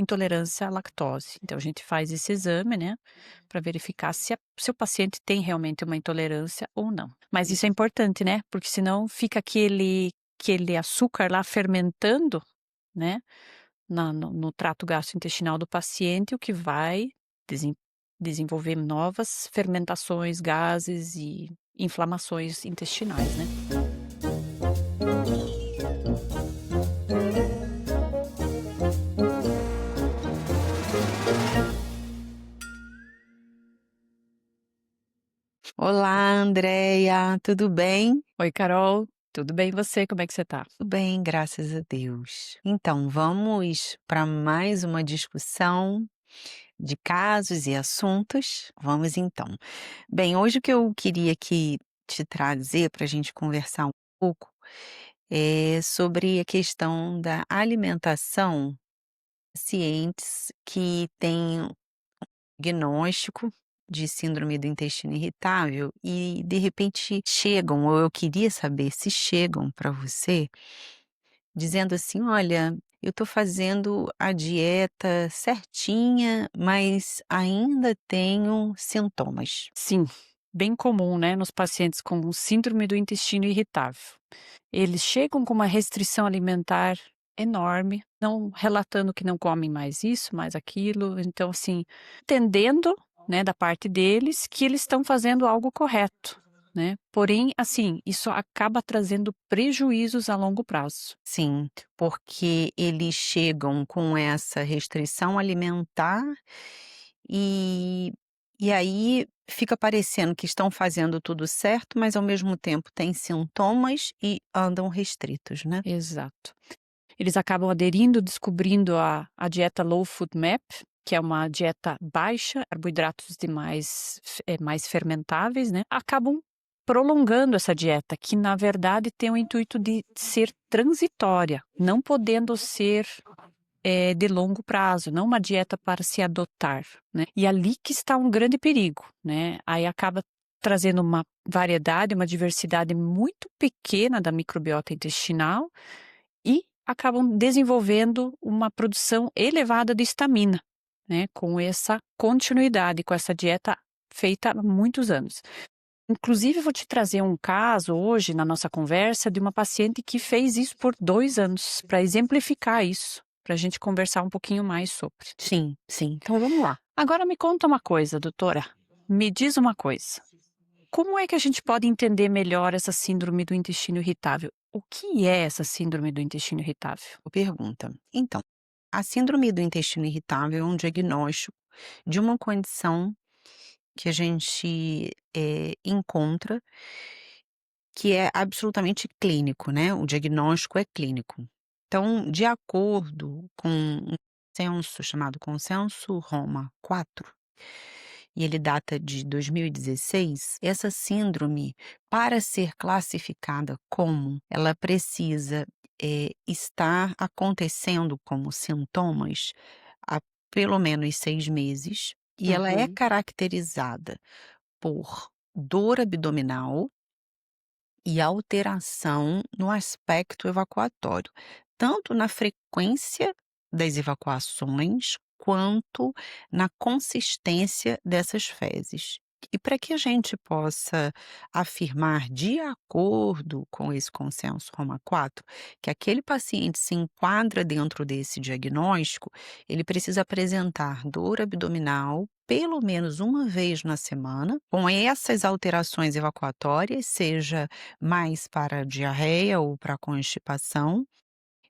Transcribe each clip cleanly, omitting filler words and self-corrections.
intolerância à lactose. Então a gente faz esse exame, né, para verificar se o paciente tem realmente uma intolerância ou não. Mas isso é importante, né, porque senão fica aquele açúcar lá fermentando, né, no trato gastrointestinal do paciente, o que vai desen desenvolver novas fermentações, gases e inflamações intestinais, né. Olá, Andreia, tudo bem? Oi, Carol, tudo bem e você, como é que você tá? Tudo bem, graças a Deus. Então, vamos para mais uma discussão de casos e assuntos? Vamos então. Bem, hoje o que eu queria aqui te trazer para a gente conversar um pouco é sobre a questão da alimentação de pacientes que têm diagnóstico de síndrome do intestino irritável e de repente chegam, ou eu queria saber se chegam para você dizendo assim: "Olha, eu estou fazendo a dieta certinha, mas ainda tenho sintomas". Sim, bem comum, né, nos pacientes com síndrome do intestino irritável. Eles chegam com uma restrição alimentar enorme, não relatando que não comem mais isso, mais aquilo, então assim, entendendo, né, da parte deles que eles estão fazendo algo correto, né. Porém, assim, isso acaba trazendo prejuízos a longo prazo. Sim, porque eles chegam com essa restrição alimentar e e aí fica parecendo que estão fazendo tudo certo, mas ao mesmo tempo têm sintomas e andam restritos, né? Exato. Eles acabam aderindo, descobrindo a dieta Low Food Map, que é uma dieta baixa, carboidratos demais, mais fermentáveis, né, acabam prolongando essa dieta, que na verdade tem o intuito de ser transitória, não podendo ser, de longo prazo, não uma dieta para se adotar, né. E ali que está um grande perigo, né, aí acaba trazendo uma variedade, uma diversidade muito pequena da microbiota intestinal e acabam desenvolvendo uma produção elevada de histamina, né, com essa continuidade, com essa dieta feita há muitos anos. Inclusive, vou te trazer um caso hoje na nossa conversa de uma paciente que fez isso por 2 anos, para exemplificar isso, para a gente conversar um pouquinho mais sobre. Sim, sim. Então vamos lá. Agora me conta uma coisa, doutora, me diz uma coisa, como é que a gente pode entender melhor essa síndrome do intestino irritável? O que é essa síndrome do intestino irritável? Boa pergunta. Então, a síndrome do intestino irritável é um diagnóstico de uma condição que a gente encontra que é absolutamente clínico, né? O diagnóstico é clínico. Então, de acordo com um censo chamado Consenso Roma 4, e ele data de 2016, essa síndrome, para ser classificada como, ela precisa estar acontecendo como sintomas há pelo menos 6 meses, e ela é Uhum. caracterizada por dor abdominal e alteração no aspecto evacuatório, tanto na frequência das evacuações, quanto na consistência dessas fezes. E para que a gente possa afirmar, de acordo com esse consenso Roma 4, que aquele paciente se enquadra dentro desse diagnóstico, ele precisa apresentar dor abdominal pelo menos uma vez na semana, com essas alterações evacuatórias, seja mais para diarreia ou para constipação,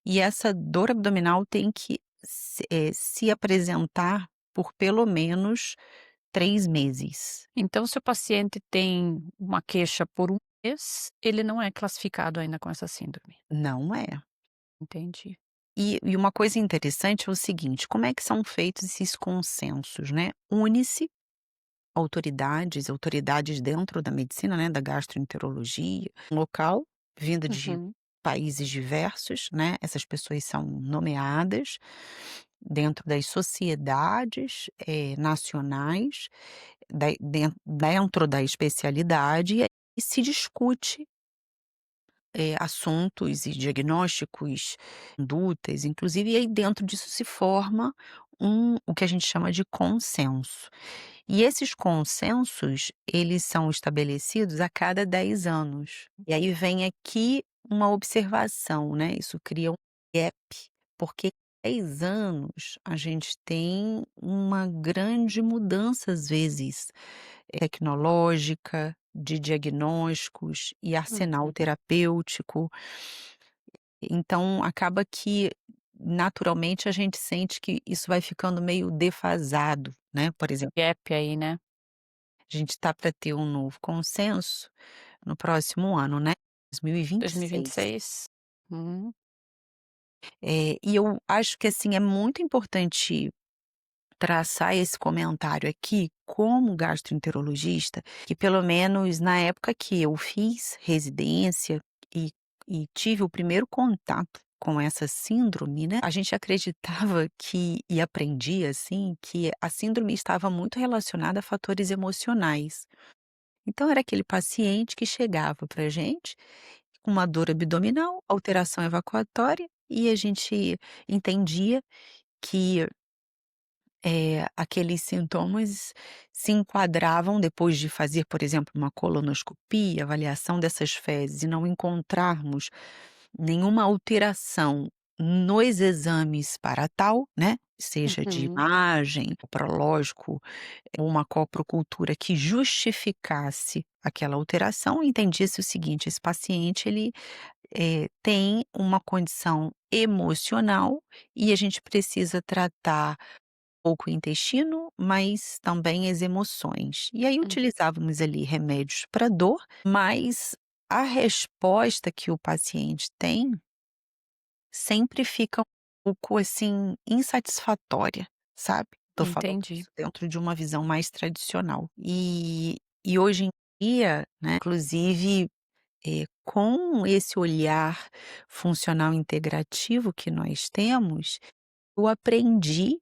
e essa dor abdominal tem que se apresentar por pelo menos 3 meses. Então, se o paciente tem uma queixa por um mês, ele não é classificado ainda com essa síndrome. Não é. Entendi. E uma coisa interessante é o seguinte, como é que são feitos esses consensos, né? Une-se autoridades dentro da medicina, né, da gastroenterologia, um local, vinda de Uhum. países diversos, né, essas pessoas são nomeadas dentro das sociedades, nacionais, dentro da especialidade, e aí se discute assuntos e diagnósticos, condutas, inclusive, e aí dentro disso se forma o que a gente chama de consenso. E esses consensos, eles são estabelecidos a cada 10 anos. E aí vem aqui uma observação, né, isso cria um gap, porque 10 anos a gente tem uma grande mudança, às vezes, tecnológica, de diagnósticos e arsenal Uhum. terapêutico. Então acaba que, naturalmente, a gente sente que isso vai ficando meio defasado, né, por Esse exemplo, gap aí, né, a gente está para ter um novo consenso no próximo ano, né, 2026. 2026. Uhum. E eu acho que, assim, é muito importante traçar esse comentário aqui como gastroenterologista, que pelo menos na época que eu fiz residência e tive o primeiro contato com essa síndrome, né, a gente acreditava que e aprendia, assim, que a síndrome estava muito relacionada a fatores emocionais. Então era aquele paciente que chegava pra gente com uma dor abdominal, alteração evacuatória, e a gente entendia que aqueles sintomas se enquadravam depois de fazer, por exemplo, uma colonoscopia, avaliação dessas fezes e não encontrarmos nenhuma alteração nos exames para tal, né, seja de Uhum. imagem, prológico, uma coprocultura que justificasse aquela alteração, entendia-se o seguinte: esse paciente ele, tem uma condição emocional e a gente precisa tratar pouco o intestino, mas também as emoções. E aí Hum, utilizávamos ali remédios para dor, mas a resposta que o paciente tem sempre fica um pouco, assim, insatisfatória, sabe. Tô falando entendi. isso dentro de uma visão mais tradicional. E hoje em dia, né, inclusive, com esse olhar funcional integrativo que nós temos, eu aprendi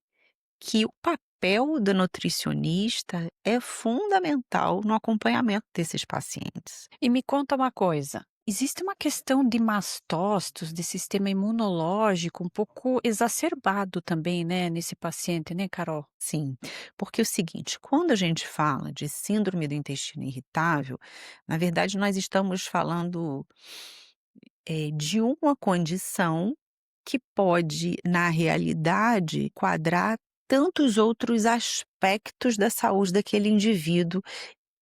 que o papel do nutricionista é fundamental no acompanhamento desses pacientes. E me conta uma coisa, existe uma questão de mastócitos, de sistema imunológico um pouco exacerbado também, né, nesse paciente, né, Carol? Sim, porque é o seguinte, quando a gente fala de síndrome do intestino irritável, na verdade nós estamos falando, de uma condição que pode, na realidade, quadrar tantos outros aspectos da saúde daquele indivíduo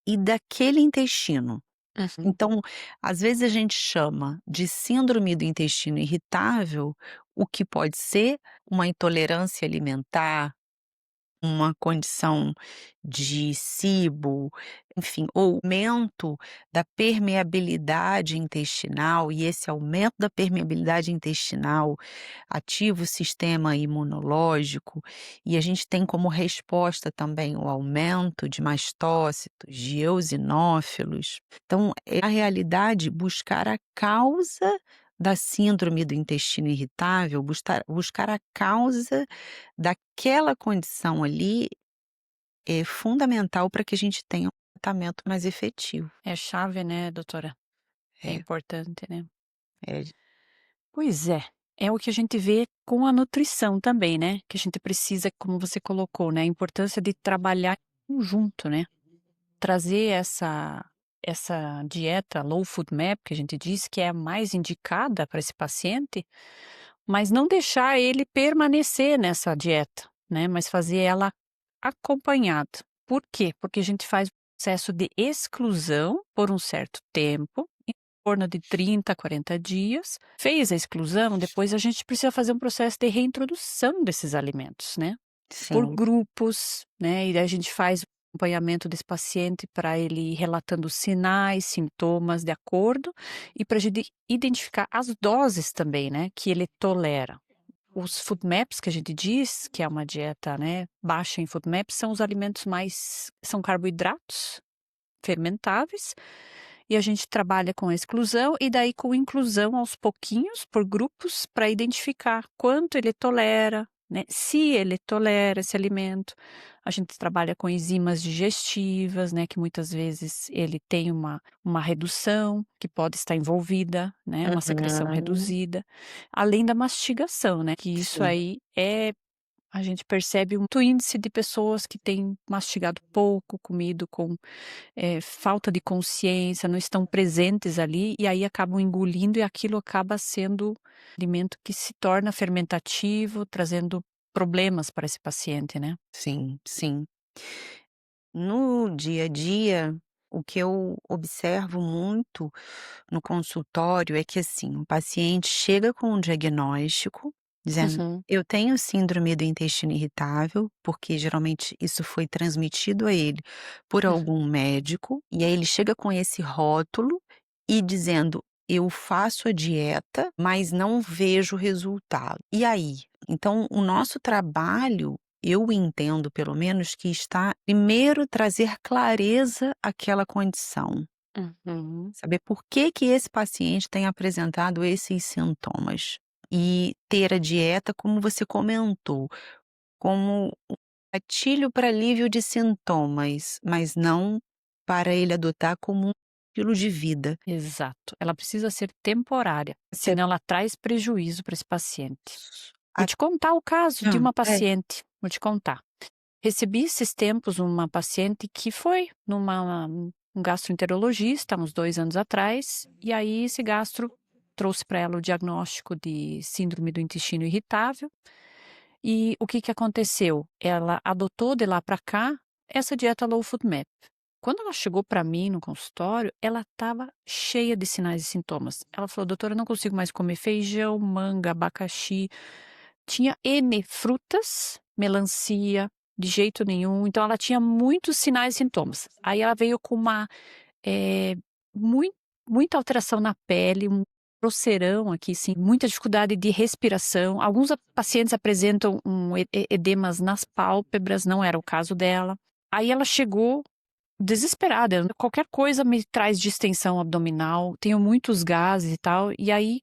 e daquele intestino. Uhum. Então, às vezes a gente chama de síndrome do intestino irritável o que pode ser uma intolerância alimentar, uma condição de SIBO, enfim, ou aumento da permeabilidade intestinal, e esse aumento da permeabilidade intestinal ativa o sistema imunológico, e a gente tem como resposta também o aumento de mastócitos, de eosinófilos. Então, na realidade, buscar a causa da síndrome do intestino irritável, buscar a causa daquela condição ali é fundamental para que a gente tenha um tratamento mais efetivo. É chave, né, doutora? É É, importante, né? é, Pois é, é o que a gente vê com a nutrição também, né? Que a gente precisa, como você colocou, né? A importância de trabalhar em conjunto, né? Trazer essa dieta low food map que a gente diz que é a mais indicada para esse paciente, mas não deixar ele permanecer nessa dieta, né? Mas fazer ela acompanhada. Por quê? Porque a gente faz um processo de exclusão por um certo tempo, em torno de 30 a 40 dias. Fez a exclusão, depois a gente precisa fazer um processo de reintrodução desses alimentos, né? Por sim, grupos, né? E daí a gente faz o acompanhamento desse paciente para ele ir relatando sinais, sintomas de acordo e para a gente identificar as doses também, né? Que ele tolera. Os food maps que a gente diz, que é uma dieta, né, baixa em food maps, são os alimentos mais são carboidratos fermentáveis, e a gente trabalha com a exclusão e daí com inclusão aos pouquinhos por grupos para identificar quanto ele tolera, né, se ele tolera esse alimento. A gente trabalha com enzimas digestivas, né, que muitas vezes ele tem uma redução que pode estar envolvida, né, uma secreção Uhum. reduzida, além da mastigação, né, que isso Sim, aí a gente percebe um alto índice de pessoas que têm mastigado pouco, comido com, falta de consciência, não estão presentes ali, e aí acabam engolindo e aquilo acaba sendo alimento que se torna fermentativo, trazendo problemas para esse paciente, né. sim, sim. No dia a dia, o que eu observo muito no consultório é que, assim, o paciente chega com um diagnóstico dizendo: Uhum, "Eu tenho síndrome do intestino irritável", porque geralmente isso foi transmitido a ele por uhum. algum médico, e aí ele chega com esse rótulo e dizendo: "Eu faço a dieta, mas não vejo resultado". E aí? Então o nosso trabalho, eu entendo pelo menos, que está primeiro trazer clareza àquela condição. Uhum. Saber por que que esse paciente tem apresentado esses sintomas. E ter a dieta, como você comentou, como um gatilho para alívio de sintomas, mas não para ele adotar como um estilo de vida. Exato, ela precisa ser temporária, Até senão ela traz prejuízo para esse paciente. Vou a te contar o caso de uma é. paciente, vou te contar. Recebi esses tempos uma paciente que foi um gastroenterologista, uns 2 anos atrás, e aí esse gastro trouxe para ela o diagnóstico de síndrome do intestino irritável, e o que que aconteceu? Ela adotou de lá para cá essa dieta Low Food Map. Quando ela chegou para mim no consultório, ela estava cheia de sinais e sintomas. Ela falou: "Doutora, eu não consigo mais comer feijão, manga, abacaxi". Tinha N frutas, melancia, de jeito nenhum, então ela tinha muitos sinais e sintomas. Aí ela veio com eh, mui muita alteração na pele, um coceirão aqui, sim, muita dificuldade de respiração. Alguns pacientes apresentam um edemas nas pálpebras, não era o caso dela. Aí ela chegou desesperada, qualquer coisa me traz distensão abdominal, tenho muitos gases e tal, e aí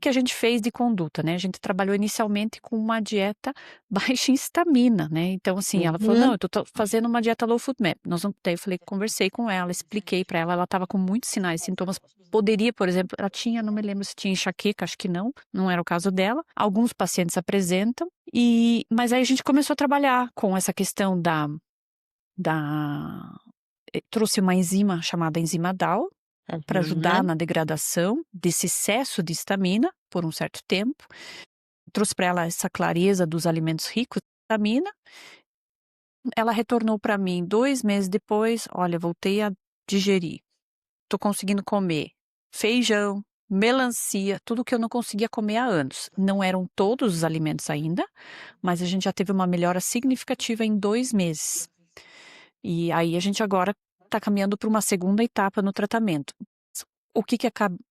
que a gente fez de conduta, né, a gente trabalhou inicialmente com uma dieta baixa em histamina, né, então assim, ela falou: "Não, Uhum. eu tô fazendo uma dieta low food map", nós vamos daí eu falei conversei com ela, expliquei pra ela, ela estava com muitos sinais e sintomas, poderia, por exemplo, ela tinha, não me lembro se tinha enxaqueca, acho que não, não era o caso dela, alguns pacientes apresentam, mas aí a gente começou a trabalhar com essa questão da trouxe uma enzima chamada enzima DAO, para ajudar Uhum. na degradação desse excesso de histamina por um certo tempo. Trouxe para ela essa clareza dos alimentos ricos em histamina. Ela retornou para mim 2 meses depois: "Olha, voltei a digerir. Tô conseguindo comer feijão, melancia, tudo que eu não conseguia comer há anos". Não eram todos os alimentos ainda, mas a gente já teve uma melhora significativa em 2 meses. E aí a gente agora está caminhando para uma segunda etapa no tratamento. O que que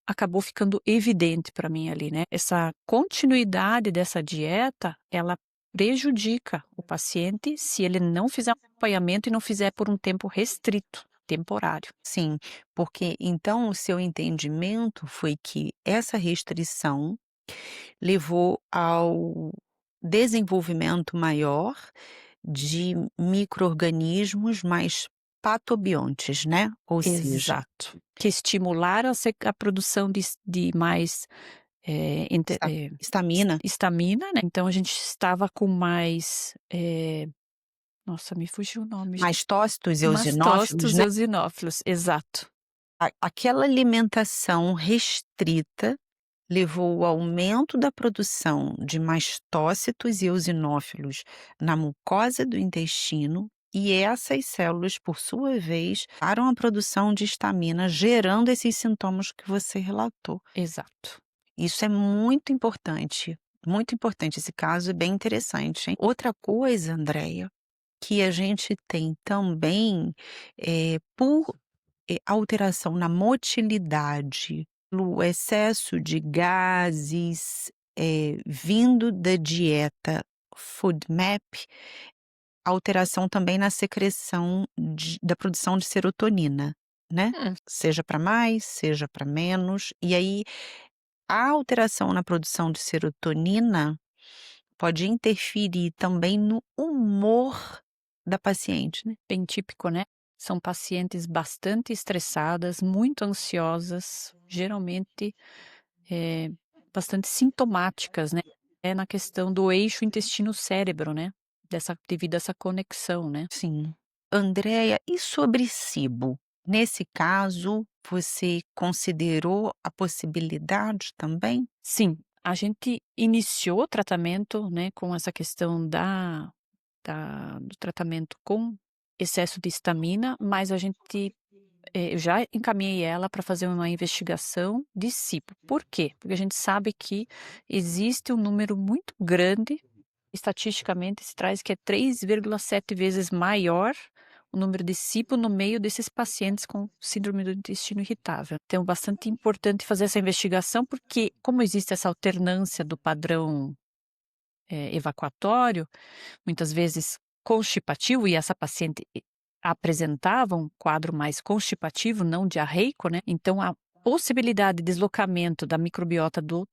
acabou ficando evidente para mim ali, né, essa continuidade dessa dieta, ela prejudica o paciente se ele não fizer um acompanhamento e não fizer por um tempo restrito, temporário. Sim, porque então o seu entendimento foi que essa restrição levou ao desenvolvimento maior de micro-organismos mais patobiontes, né, ou seja, Exato. Que estimularam a produção de mais, esta histamina, histamina, né, então a gente estava com mais, nossa, me fugiu o nome, mastócitos, eosinófilos, mastócitos né, eosinófilos, exato. aquela alimentação restrita levou ao aumento da produção de mastócitos e eosinófilos na mucosa do intestino, e essas células, por sua vez, param a produção de histamina, gerando esses sintomas que você relatou. Exato. Isso é muito importante, esse caso é bem interessante, hein. Outra coisa, Andréia, que a gente tem também, por alteração na motilidade, pelo excesso de gases, vindo da dieta FODMAP, alteração também na secreção da produção de serotonina, né, Hum. seja para mais, seja para menos, e aí a alteração na produção de serotonina pode interferir também no humor da paciente, né? Bem típico, né? São pacientes bastante estressadas, muito ansiosas, geralmente eh, bastante sintomáticas, né? É na questão do eixo intestino-cérebro, né? Devido a essa conexão, né? Sim. Andréia, e sobre SIBO? Nesse caso, você considerou a possibilidade também? Sim, a gente iniciou o tratamento, né, com essa questão do tratamento com excesso de histamina, mas a gente eu já encaminhei ela para fazer uma investigação de cibo. Por quê? Porque a gente sabe que existe um número muito grande, estatisticamente se traz que é 3,7 vezes maior o número de cibo no meio desses pacientes com síndrome do intestino irritável. Então, bastante importante fazer essa investigação, porque como existe essa alternância do padrão evacuatório, muitas vezes constipativo, e essa paciente apresentava um quadro mais constipativo, não diarreico, né? Então, a possibilidade de deslocamento da microbiota do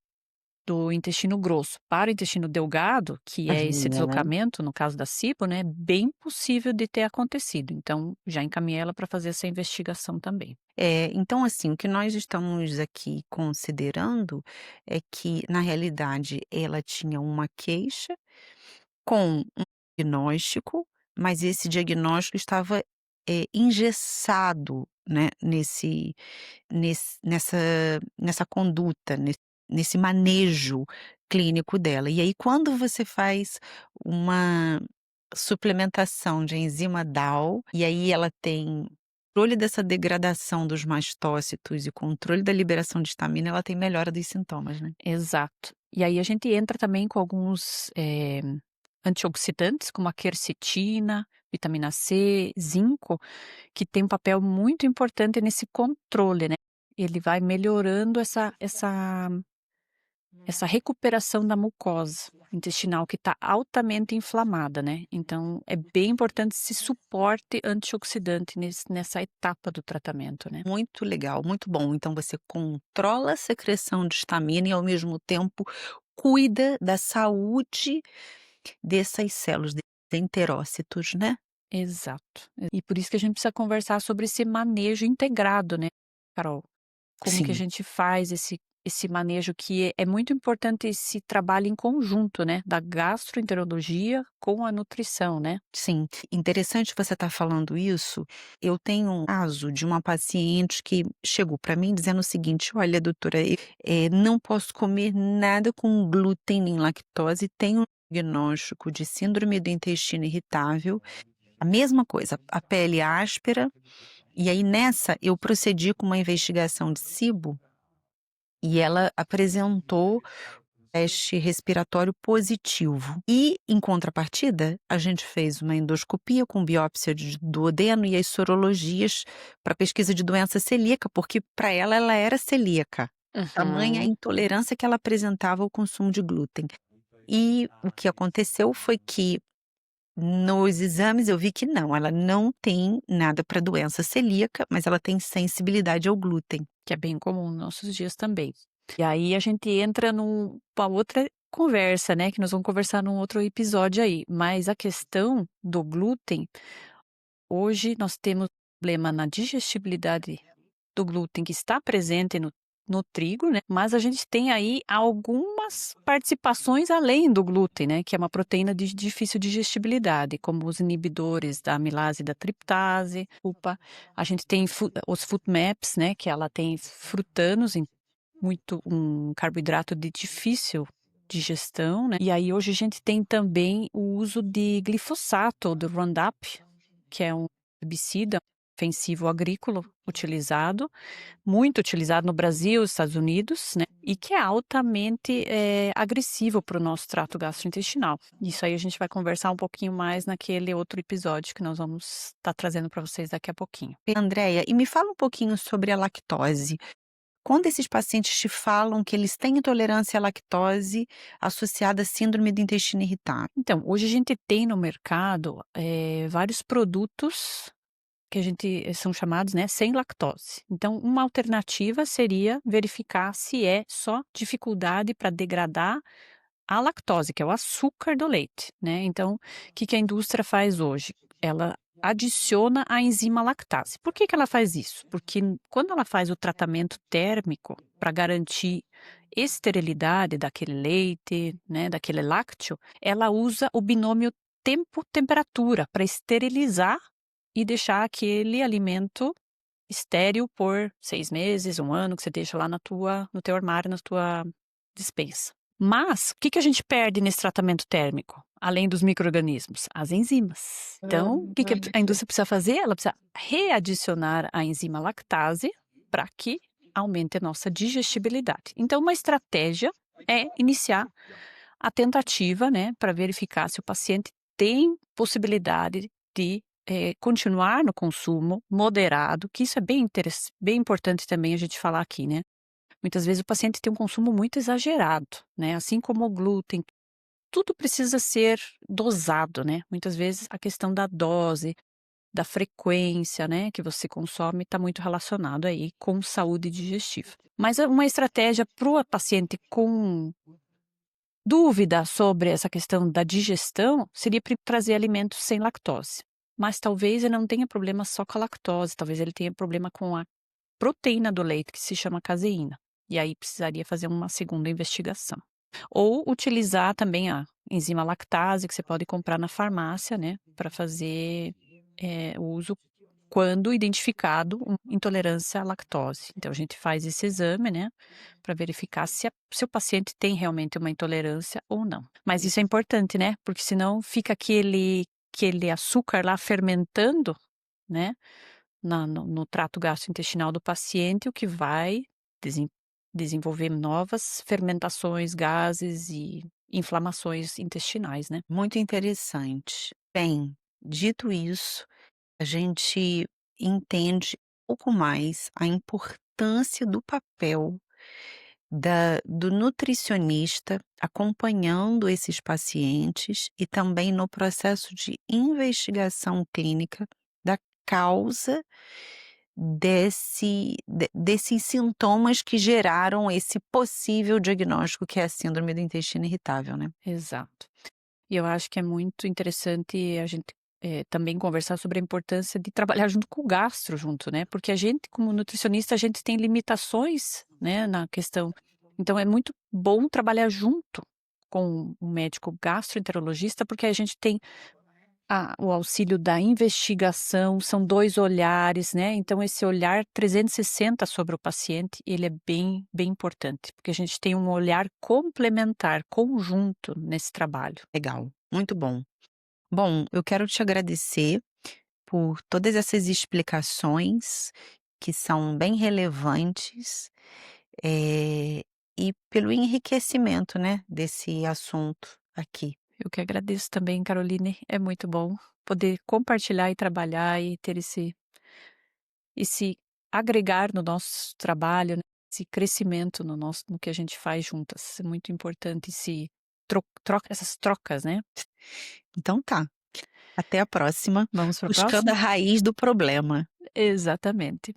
intestino grosso para o intestino delgado, que é esse Uhum. deslocamento, no caso da SIBO, né? Bem possível de ter acontecido. Então, já encaminhei ela para fazer essa investigação também. Então, assim, o que nós estamos aqui considerando é que, na realidade, ela tinha uma queixa com um diagnóstico, mas esse diagnóstico estava, engessado, né, nessa conduta, nesse manejo clínico dela. E aí, quando você faz uma suplementação de enzima DAO, e aí ela tem controle dessa degradação dos mastócitos e controle da liberação de histamina, ela tem melhora dos sintomas, né. Exato. E aí a gente entra também com alguns antioxidantes, como a quercetina, vitamina C, zinco, que tem um papel muito importante nesse controle, né. Ele vai melhorando essa recuperação da mucosa intestinal que está altamente inflamada, né. Então é bem importante esse suporte antioxidante nessa etapa do tratamento, né. Muito legal, muito bom. Então você controla a secreção de histamina e, ao mesmo tempo, cuida da saúde dessas células, desses enterócitos, né. Exato. E por isso que a gente precisa conversar sobre esse manejo integrado, né, Carol. Como que a Sim, gente faz esse manejo que é muito importante esse trabalho em conjunto, né, da gastroenterologia com a nutrição, né. sim. Interessante você estar falando isso. Eu tenho um caso de uma paciente que chegou para mim dizendo o seguinte: "Olha, doutora, não posso comer nada com glúten nem lactose, tenho um diagnóstico de síndrome do intestino irritável". A mesma coisa, a pele áspera, e aí nessa eu procedi com uma investigação de SIBO, e ela apresentou teste respiratório positivo. E, em contrapartida, a gente fez uma endoscopia com biópsia de duodeno e as sorologias para pesquisa de doença celíaca, porque para ela era celíaca, tamanha a Uhum. intolerância que ela apresentava ao consumo de glúten. E o que aconteceu foi que nos exames eu vi que não, ela não tem nada para doença celíaca, mas ela tem sensibilidade ao glúten. Que é bem comum nos nossos dias também. E aí a gente entra numa outra conversa, né, que nós vamos conversar num outro episódio aí, mas a questão do glúten, hoje nós temos problema na digestibilidade do glúten que está presente no trigo, né, mas a gente tem aí algumas participações além do glúten, né, que é uma proteína de difícil digestibilidade, como os inibidores da amilase e da triptase, a gente tem os FODMAPs, né, que ela tem frutanos, muito um carboidrato de difícil digestão, né, e aí hoje a gente tem também o uso de glifosato, do Roundup, que é um herbicida ofensivo agrícola utilizado, muito utilizado no Brasil, Estados Unidos, né, e que é altamente, agressivo para o nosso trato gastrointestinal. Isso aí a gente vai conversar um pouquinho mais naquele outro episódio que nós vamos estar trazendo para vocês daqui a pouquinho. Andréia, e me fala um pouquinho sobre a lactose. Quando esses pacientes te falam que eles têm intolerância à lactose associada à síndrome do intestino irritável? Então, hoje a gente tem no mercado, vários produtos que a gente são chamados, né, sem lactose. Então, uma alternativa seria verificar se é só dificuldade para degradar a lactose, que é o açúcar do leite, né. Então, o que que a indústria faz hoje? Ela adiciona a enzima lactase. Por que que ela faz isso? Porque quando ela faz o tratamento térmico para garantir esterilidade daquele leite, né, daquele lácteo, ela usa o binômio tempo-temperatura para esterilizar e deixar aquele alimento estéril por 6 meses, 1 ano, que você deixa lá no teu armário, na tua despensa. Mas, o que que a gente perde nesse tratamento térmico, além dos micro-organismos? As enzimas. Então, o que que a indústria precisa fazer? Ela precisa readicionar a enzima lactase para que aumente a nossa digestibilidade. Então, uma estratégia é iniciar a tentativa, né, para verificar se o paciente tem possibilidade de, continuar no consumo moderado, que isso é bem importante também a gente falar aqui, né. Muitas vezes o paciente tem um consumo muito exagerado, né, assim como o glúten, tudo precisa ser dosado, né. Muitas vezes a questão da dose, da frequência, né, que você consome está muito relacionado aí com saúde digestiva. Mas uma estratégia para o paciente com dúvida sobre essa questão da digestão seria trazer alimentos sem lactose. Mas talvez ele não tenha problema só com a lactose, talvez ele tenha problema com a proteína do leite, que se chama caseína. E aí precisaria fazer uma segunda investigação. Ou utilizar também a enzima lactase, que você pode comprar na farmácia, né, para fazer o uso quando identificado intolerância à lactose. Então a gente faz esse exame, né, para verificar se o paciente tem realmente uma intolerância ou não. Mas isso é importante, né, porque senão fica aquele açúcar lá fermentando, né, no trato gastrointestinal do paciente, o que vai desenvolver novas fermentações, gases e inflamações intestinais, né. Muito interessante. Bem, dito isso, a gente entende um pouco mais a importância do papel do nutricionista acompanhando esses pacientes e também no processo de investigação clínica da causa desses sintomas que geraram esse possível diagnóstico que é a síndrome do intestino irritável, né. Exato. E eu acho que é muito interessante a gente, também conversar sobre a importância de trabalhar junto com o gastro junto, né, porque a gente como nutricionista, a gente tem limitações, né, na questão, então é muito bom trabalhar junto com o médico gastroenterologista, porque a gente tem o auxílio da investigação, são 2 olhares, né, então esse olhar 360 sobre o paciente, ele é bem importante, porque a gente tem um olhar complementar, conjunto nesse trabalho. Legal, muito bom. Bom, eu quero te agradecer por todas essas explicações que são bem relevantes, eh, e pelo enriquecimento, né, desse assunto aqui. Eu que agradeço também, Caroline, é muito bom poder compartilhar e trabalhar e ter esse agregar no nosso trabalho, né, esse crescimento no que a gente faz juntas, é muito importante esse troca essas trocas, né. Então tá, até a próxima, Vamos para a buscando a próxima? raiz do problema. Exatamente.